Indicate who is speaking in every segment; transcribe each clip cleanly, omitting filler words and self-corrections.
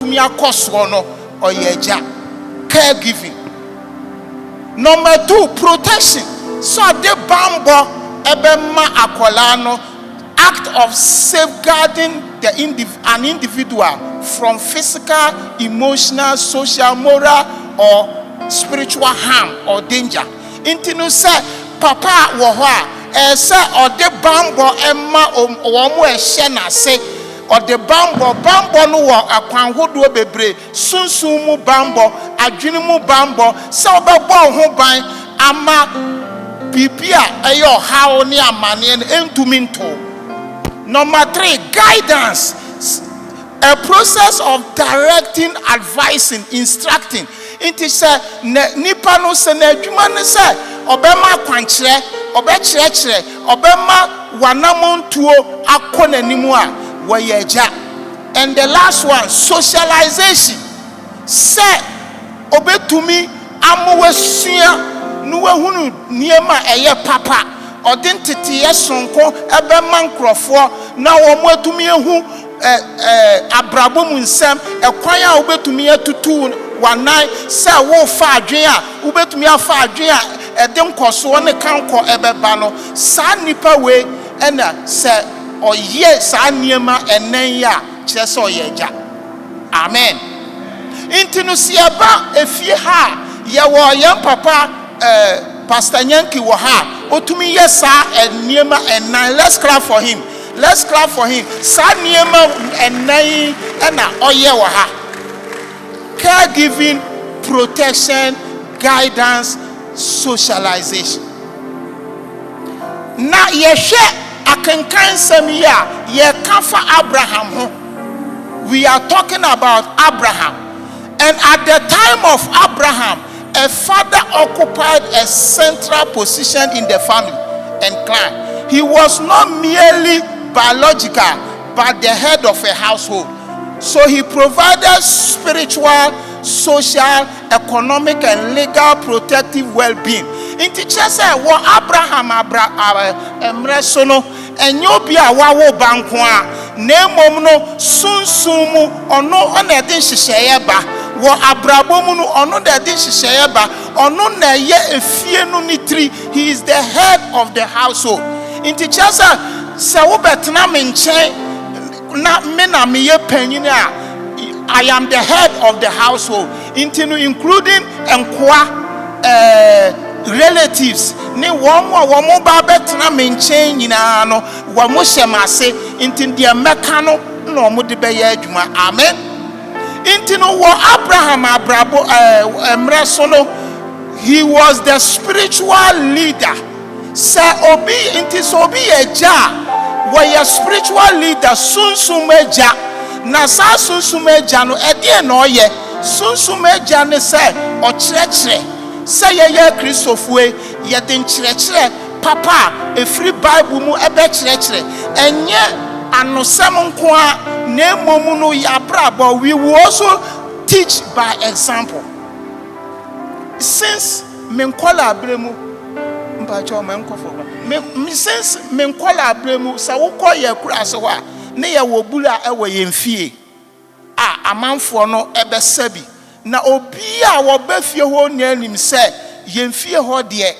Speaker 1: me akoso no oyeja. Caregiving. Number 2, protection. So the bambo ebema akolano, act of safeguarding an individual from physical, emotional, social, moral, or spiritual harm or danger. Intinu say papa wo ho a say ode bambo emma omo ehye na se ode bambo no wo akwan hodo bebre sunsun mu bambo adwene mu bambo se obebo ho ban ama bibia eyo hawo ne amane entuminto. Number 3, guidance. A process of directing, advising, instructing. It is a nipa no se na adwuma ne se obema kwankyere obekyerɛkyerɛ obema wanamontuo akɔ nanimu a wɔyɛgya. And the last one, socialization. Se obetumi amowasua no wahunu niema eye papa odentity yesonko ebema nkrofo na wo atumi ehu abrabo mu nsem ekwan a obetumi atutu wanan se wo fa adwen a obetumi afa adwen a edem koso ne kanko ebeba no sa nipa we ena se oye sa niema enen ya kire se oyeja. Amen. Intinu siaba efie ha ye wo yam papa Pastor Nyanki wo ha otumi yesa eniema enan. Let's clap for him. Let's clap for him. Sa niema enan ena oye wo ha. Caregiving, protection, guidance, socialization. Na yehwe akenkan sem ya ye kafa Abraham ho. We are talking about Abraham. And at the time of Abraham, a father occupied a central position in the family and clan. He was not merely biological, but the head of a household. So he provided spiritual, social, economic, and legal protective well-being. In teacher said, "Wa Abraham emresono enyobia wawo bankwa nemom no sunsumu ono ona edin hihye ba wo abrabomu no ono da edin hihye ba ono na ye efie no nitri." He is the head of the household. In teacher said, "Se wo betena menchen na me na me ye panyin a I am the head of the household," including enkoa relatives ni womo ba betena menchen nyina no womo hyemase intin de meka no na omo de beye adwuma. Amen. Intino wo Abraham abrabo emreso no, he was the spiritual leader. Sa obi inti so obi eja wo ye spiritual leader sunsun eja na sa sunsun eja no ede na oye sunsun eja ne se o kyerɛkyerɛ se ye Kristofue ye den kyerɛkyerɛ papa efri Bible mu ebe kyerɛkyerɛ enye anosem nko a na emomu no ya brabo. We will also teach by example. Since menkola abremu mpacho menkofo since menkola abremu sa wokɔ ye kura se ho a ne ye wo bula ewo ye mfie a amanfo no ebesabi na obi a wo bafie ho nyanim se ye mfie ho de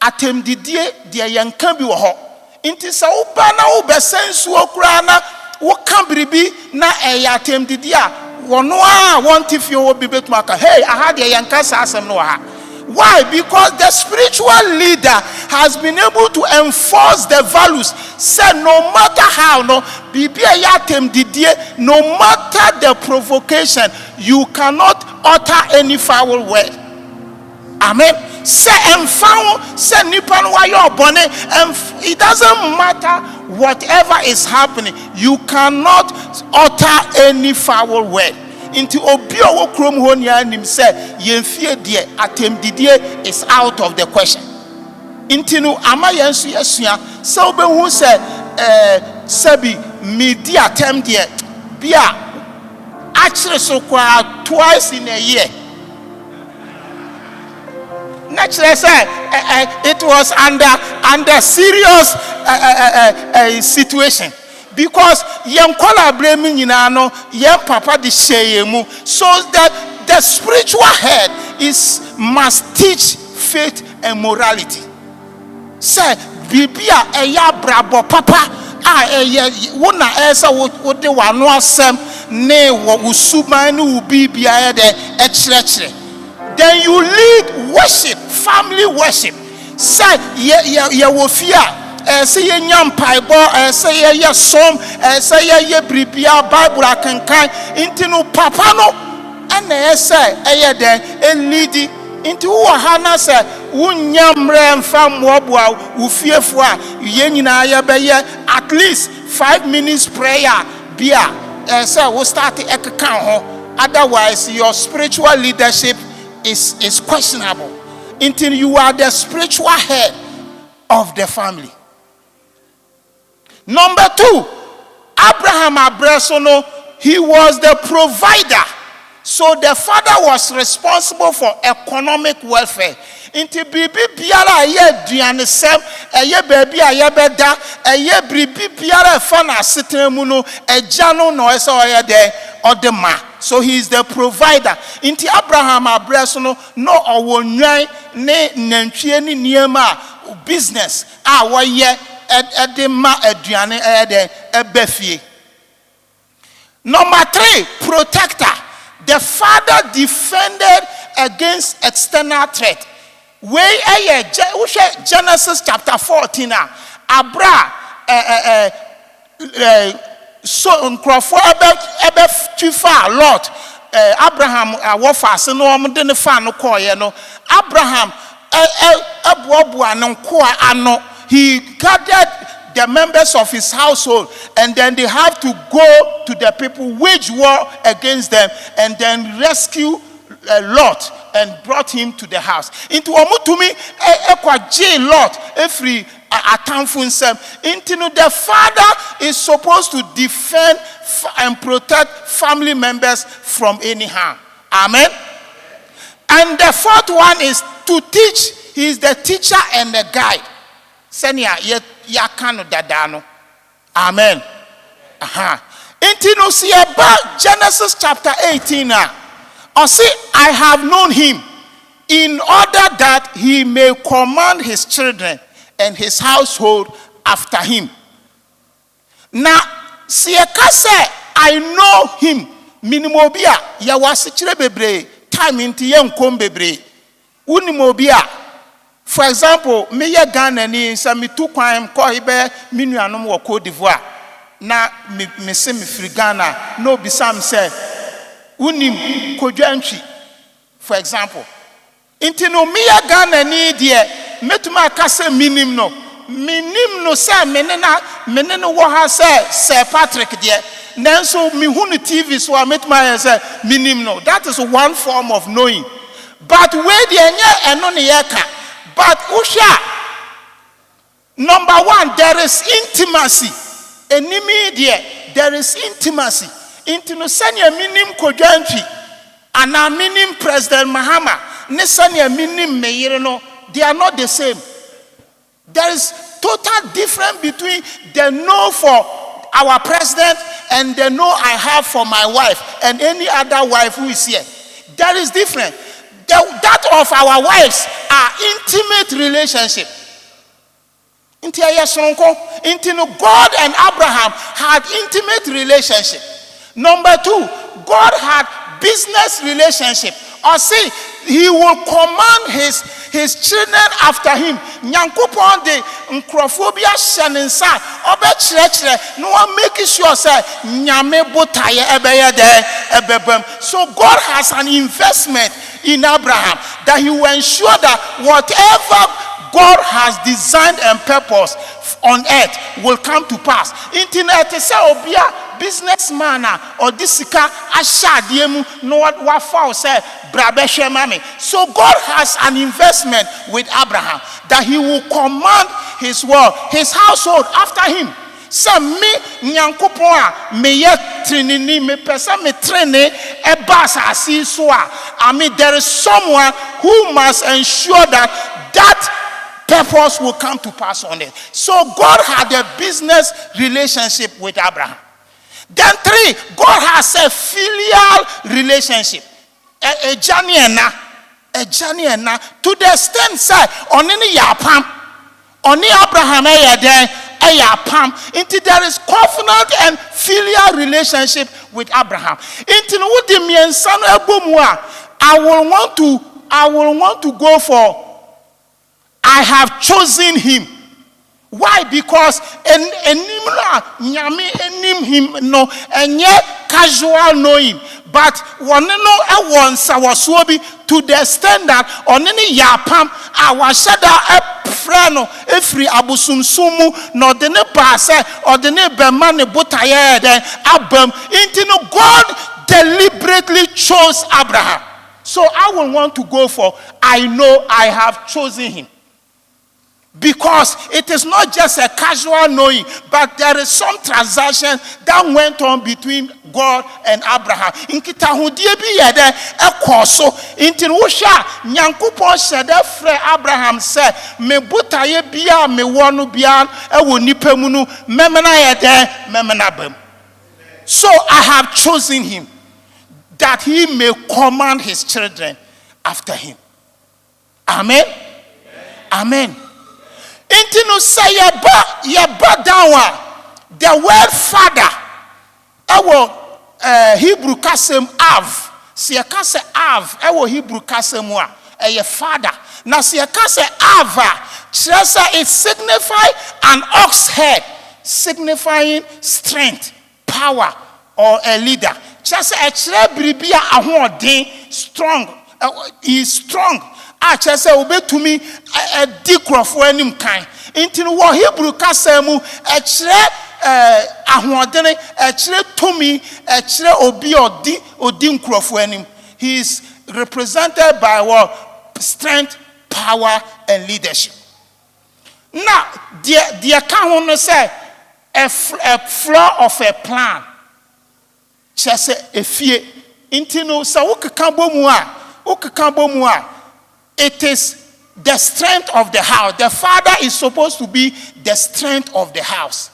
Speaker 1: atemdidie de yenka bi wo ho inti sa wo ba na wo besensu okura na wo ka biribi na atemdidie a wono a wonti fie wo bi betumaka hey aha de yenka sa asem no ha. Why? Because the spiritual leader has been able to enforce the values. Say no matter how, no matter the provocation, you cannot utter any foul word. Amen. Say say nipan wa yo bone, it doesn't matter whatever is happening, you cannot utter any foul word. Into obi owo krom ho nya nim se yemfie de atemdidie is out of the question. Intinu ama yensu yesua se obehu se sabi medi atem de bia akire so kwa twice in a year. Naturally say it was under serious situation. because yen collaborate nyina yen papa de share mu, so that the spiritual head must teach faith and morality. Say bibia eya brabo papa wona esa wo de wano asem ne wo usuman ne bibia de echrechere. Then you lead worship, family worship. Say ye wo fia say ye nyampaibo say ye som say ye bribia Bible akankan inti no papa no ene say eye den lead inti wo ha na say wunyamre mfa moboa wo fiefo a ye nyina ye be ye at least 5 minutes prayer bia say wo start ekkan ho, otherwise your spiritual leadership is questionable until you are the spiritual head of the family. Number 2, Abraham Abresono, he was the provider. So the father was responsible for economic welfare. Inti bibi biara ye duane sem, eye baby aye beda, eye bibi biara fa na setemu no, eja no no ese oye de odema. So he is the provider. Inti Abraham Abresono no owo nwan ne nantwie ni niema business a woye edema aduane ede ebefie. Number 3, protector. The father defended against external threat. Genesis chapter 14. Abra so nkrofo ebe twifa Lot Abraham awofase no omde ne fa no koye no Abraham abuabua no nkoa ano. He gathered the members of his household, and then they have to go to the people, wage war against them, and then rescue Lot and brought him to the house. Into omutumi ekwaje Lot every atamfunsem. Into the father is supposed to defend and protect family members from any harm. Amen. And the 4th one is to teach. He is the teacher and the guide. Senia yakano dadano. Amen. Intino see about Genesis chapter 18 now. Or see, I have known him in order that he may command his children and his household after him. Now, see a kase, I know him. Minimobia, yawasichire bebre, time into yem kombebre. Unimobia. For example, me ye Ghana ni sa me tu kwan ko ibe minuanom wo Cote d'Ivoire na me se me firi Ghana no bisam se unim kodwantwi, for example. Inti no me ye Ghana ni de metuma aka se minim no se menene wo ha se Patrick de nanso me hu no TV so metuma se minim no. That is one form of knowing. But where the enye eno ne ye ka. But Usha, number 1, there is intimacy. Enemy there is intimacy. Intinosanya minim kodwantwi, ana minim President Mahama, nesanya minim meyireno, they are not the same. There is total difference between the know for our president and the know I have for my wife and any other wife who is here. That is different. That of our wives are intimate relationship. God and Abraham had intimate relationship. Number 2, God had business relationship. Or see, he will command his children after him. Nyankopon de nkrophobia shanensa obechrechere no one making sure say nyame botaye ebeye de ebebem. So God has an investment in Abraham that he will ensure that whatever God has designed and purposed on earth will come to pass. Internet say obia businessman or disika ashadiemu no what fall say brabeshe mami. So God has an investment with Abraham that he will command his world, his household after him. So me nyankopon a me ye trinini me pesa me trene e basa asiswa. I mean there is someone who must ensure that purpose will come to pass on it. So God had a business relationship with Abraham. Then 3, God has a filial relationship. A journey to the extent say on any yapam, on Abraham yapam, into there is covenant and filial relationship with Abraham. Into what means son I will want to go for. I have chosen him. Why? Because him no and yet casual knowing. But one no once I was to the extent that on any yapam I was shada a freno every abusum sumu no the ne pass or the neighbor man butaye abam into no God deliberately chose Abraham. So I will want to go for I know I have chosen him. Because it is not just a casual knowing, but there is some transaction that went on between God and Abraham. In kitahudie bi yede ekoso inti wusha nyankopon shede frɛ Abraham sɛ me botaye bia me wonu bia ewo nipa mu no memena yede memena bam. So I have chosen him that he may command his children after him. Amen. Amen. Intinu say yeba down the word father ewo Hebrew kasem av se yeka se av ewo Hebrew kasem a ye father na se yeka se ava kyerɛ sɛ it signify an ox head signifying strength, power, or a leader. Kyerɛ sɛ ɛkyerɛ biribia ahoɔden strong, he is strong. Kyerɛ sɛ obetumi di nkurɔfoɔ anim kan. Nti no wɔ Hebrew kasa mu ɛkyerɛ ahoɔden, ɛkyerɛ tumi, ɛkyerɛ obi odi nkurɔfoɔ anim. He is represented by what? Strength, power, and leadership. Now, the account no say a flaw of a plan. Kyerɛ sɛ efie. Nti no sɛ wokeka bɔ mu a it is the strength of the house. The father is supposed to be the strength of the house.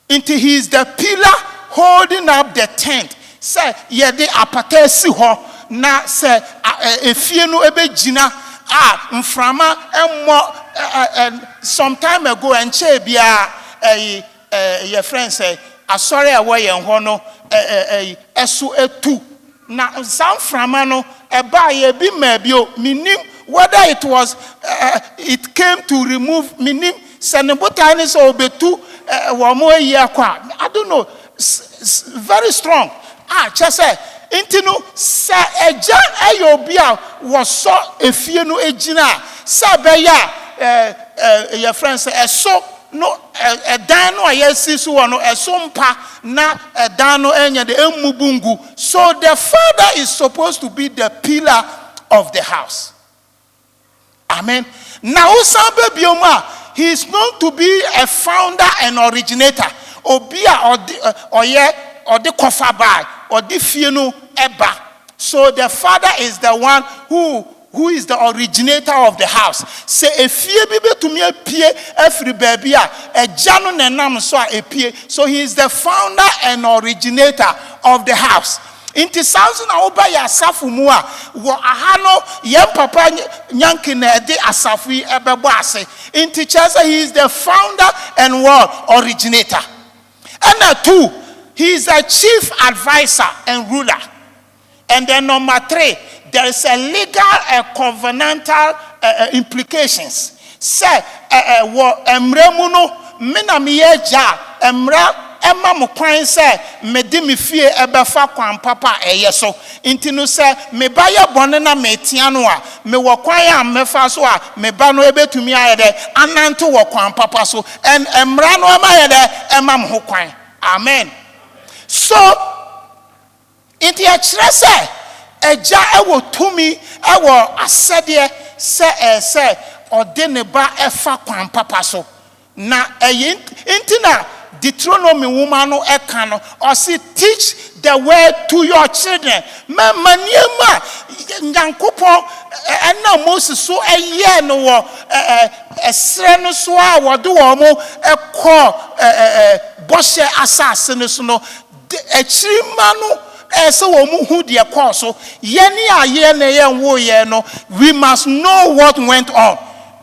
Speaker 1: Until he is the pillar holding up the tent. Say, yede apata si ho na say efie no ebegina mframa emmo some time ago enche bia your friend say asori awo yen ho no esu etu na some frama no eba ye bi mabio minim whether it was it came to remove minim senebotani so obetu wo mo yi akwa I don't know very strong chese intinu se eja ayobia wo so efie no ejina se be ya your friends eso no dan no ayesi so no esompa na dan no enya de emubungu. So the father is supposed to be the pillar of the house. Amen. Now usambe bioma, he is known to be a founder and originator. Obia or the kofabai or the fienu eba. So the father is the one who is the originator of the house. Say efie bibe to me pie every baby a janu nenam so a pie. So he is the founder and originator of the house. Inti sounds na oba ya asafu mu a wo ahano yem papa nyanke na de asafu ebebo ase. Inti chesa he is the founder and what originator. And 2, he is a chief advisor and ruler. And then number 3, there is a legal and covenantal implications. Say wo emremu no mina miyeja emra Emma mukwan say me di me fie ebefa kwan papa eyeso inti no say me ba ye bone na me tia no a me wo kwan a mefa so a me ba no ebetumi ayede ananto wo kwan papa so en emra no ama yede emma mo ho kwan. Amen. So inti a kire say eja ewo tumi ewo asede se ode ne ba efa kwan papa so na inti na Deuteronomy woman no ekano or say teach the word to your children. Maniema nyankopon ɛna Moses so ɛyɛ no wɔ ɛsrɛ no so a wɔde wɔn ɛkɔ bɔhyɛ asase no so no akyirima no ɛsɛ wɔn hu deɛ kɔɔ so yɛne ayɛ na yɛn wo yɛ no we must know what went on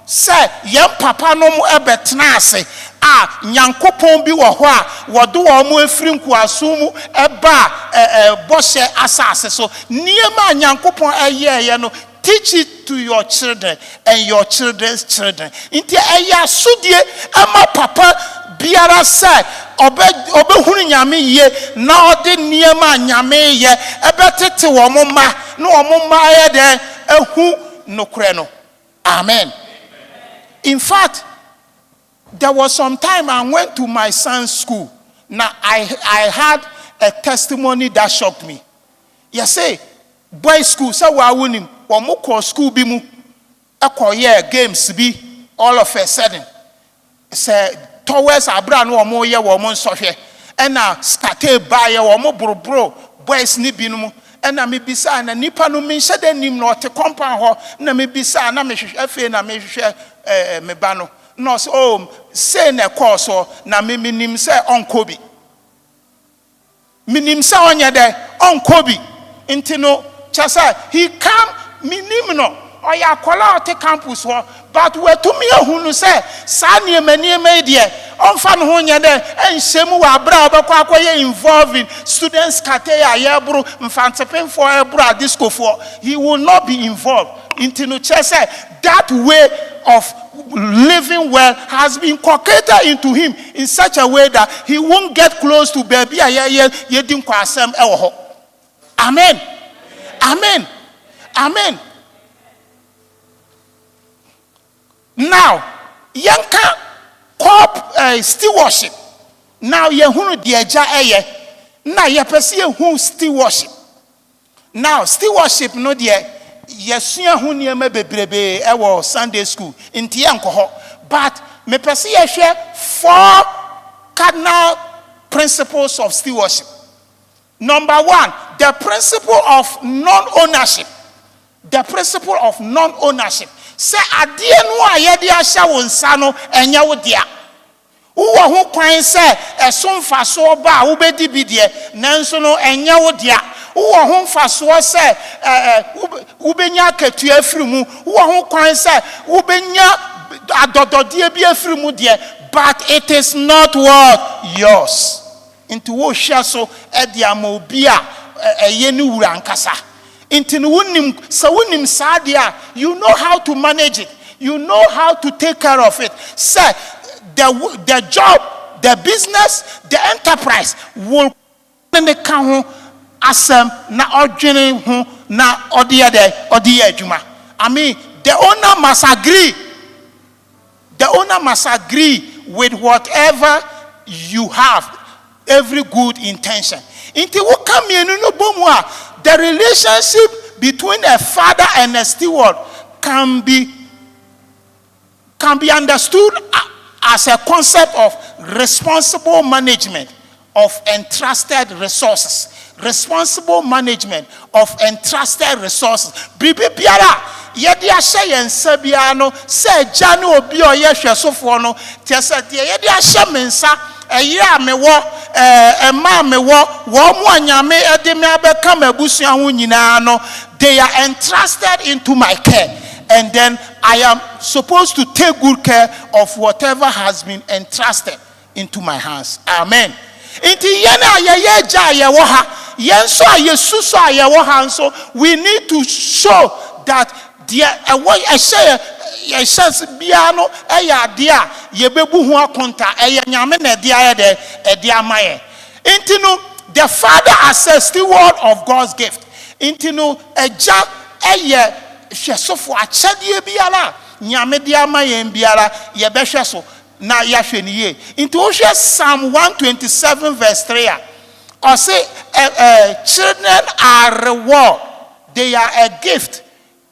Speaker 1: sɛ yɛn papa no mu ɛbɛtena ase a nyankopɔn bi wɔ hɔ a wɔde wɔn efiri nkoaso mu ɛba bɔhyɛ asase so nneɛma a nyankopɔn ɛyɛ no teach it to your children and your children's children. Inti eya sudie ama papa biara sɛ ɔbɛhunu nyame ye na ɔde nneɛma nyame ye ɛbɛtete wɔn ma na wɔn ma yɛ dɛ ehu nokorɛ no. Amen. In fact, there was some time I went to my son's school. Now I had a testimony that shocked me. You say, boys school, so we are winning. Wamukɔ school bi mu ɛkɔyɛ games bi all of a sudden sɛ towards abra no wɔn yɛ wɔn nsɔhwɛ ɛna skate ba yɛ wɔn boroboro boys ni bi no mu ɛna me bisa na nipa no me nhyɛ dɛ nim na ɔte compound hɔ na me bisa na me hwehwɛ afei na me hwehwɛ me ba no na ɔsɛ oh say na ɛkɔɔ so na me nim sɛ ɔnkɔ bi me nim sɛ ɔnyɛ dɛ ɔnkɔ bi nti no kyɛ he come minim no oya akola ote campus ho but wetumi ehunu se saa niema die onfa no ho nya de enhyem wa abra obekọ akoye involving students kateya yebru mfantepemfo ebru discofo he will not be involved into no chese that way of living well has been inculcated into him in such a way that he won't get close to baby yedim kwasem ewo ho. Amen. Amen. Amen. Now, yanka corp stewardship. Now yehunu dieja eye. Now yepesi yehu stewardship. Now stewardship no die yesua hu niema bebrebe ewo Sunday school. Inti yanko ho. But me pesi yehwe 4 cardinal principles of stewardship. Number 1, the principle of non-ownership. The principle of non-ownership. Say adie no ayede ahya wo nsa no enya wo dia. Wo ho kwan say esomfa so ba wo bedi bi de nanso no enya wo dia. Wo ho mfa so say wo benya akatu afiri mu. Wo ho kwan say wo benya adododie bi afiri mu de, but it is not what yours. Into wo hia so e dia ma obi a eye ni wura nkasa. Into wunim sadia, you know how to manage it. You know how to take care of it. Say the job, the business, the enterprise will come asem na odwene ho na odiye adwuma. I mean, the owner must agree. The owner must agree with whatever you have, every good intention. Into what come no bomwa. The relationship between a father and a steward can be understood as a concept of responsible management of entrusted resources. Responsible management of entrusted resources. Bibi biara yedi ahye yensa bia no se gya ne obi oyɛ hwɛsofo no tiasa tie yedi ahye mensa eya mewo ema mewo wo mu anyame ede me abeka mabusua ho nyina no they are entrusted into my care, and then I am supposed to take good care of whatever has been entrusted into my hands. Amen. Inti yena yeye ja ye wo ha yenso ayesu so aye wo ha so we need to show that a chance biano eya dia yebebu ho akonta eya nyame na dia de dia maye. Intinu the father as a steward of God's gift. Intinu eja eye hwesofo achadie biara nyame dia maye biara yebehwe so na yahwe niye. Into ohwe Psalm 127 verse 3 or say children are reward, they are a gift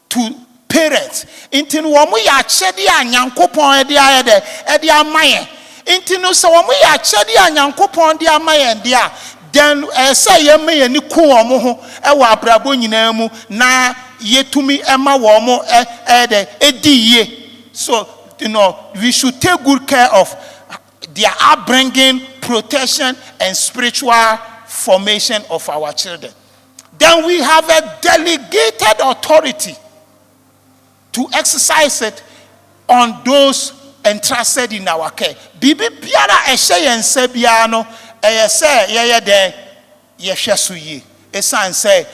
Speaker 1: to parents. Intinu womu ya chedi a nyankopon edi amaye. Intinu so womu ya chedi a nyankopon di amaye dia, then say ye me ni ku womu ho e wa abrabo nyina mu na yetumi ema womo ediye. So we should take good care of their upbringing, protection, and spiritual formation of our children. Then we have a delegated authority to exercise it on those entrusted in our care. Bibi biara ehye yense bia no say ye de ye hwe so yi. Esan say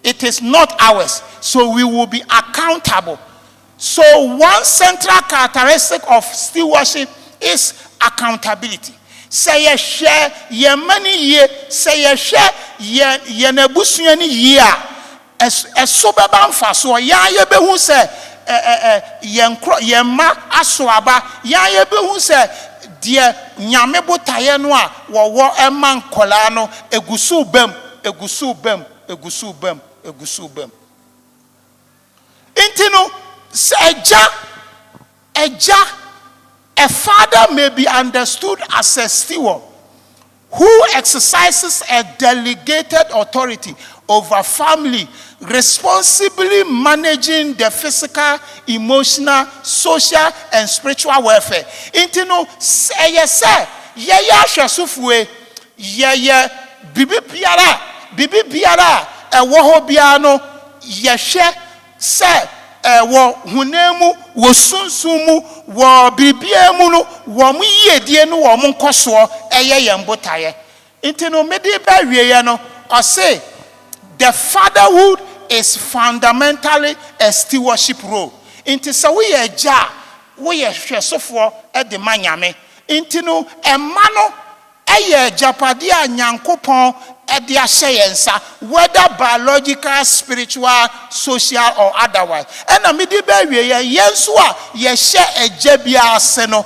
Speaker 1: it is not ours, so we will be accountable. So one central characteristic of stewardship is accountability. Say ye share ye money ye, say ye share ye nebusuani ye as sobeba mfa so ya ye behu say ye ma asoaba ya ye behu say de nyame botaye no a wo ema nkola no egusu bam intino a father may be understood as a steward who exercises a delegated authority over family, responsibly managing the physical, emotional, social, and spiritual welfare. Intino say bibi biara ewo biano yehwe se wo hunemu wo sunsumu wo bibiemu no wo mu yedie no wo mu nkoso eye yembotaye intino mede ba wieye no I say the fatherhood is fundamentally a stewardship role. Inti se we ye ja we ye hwesofo e de manyame intino emano eye japade a nyankopon whether biological, spiritual, social, or otherwise. And a midibe yensu a ye share a jebia seno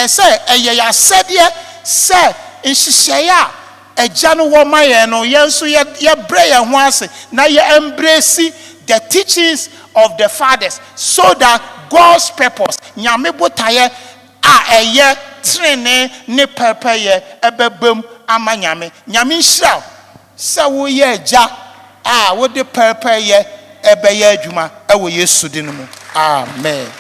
Speaker 1: say a said ye say in shishaya a janu woman no yensu ye bray and once now ye embrace the teachings of the fathers so that God's purpose nyame botaye a ye trene ne pepe ye ebebem ama nyame nshira sa wo ye ja wo de pepe ye ebe ye adwuma e wo Yesu din mu amen.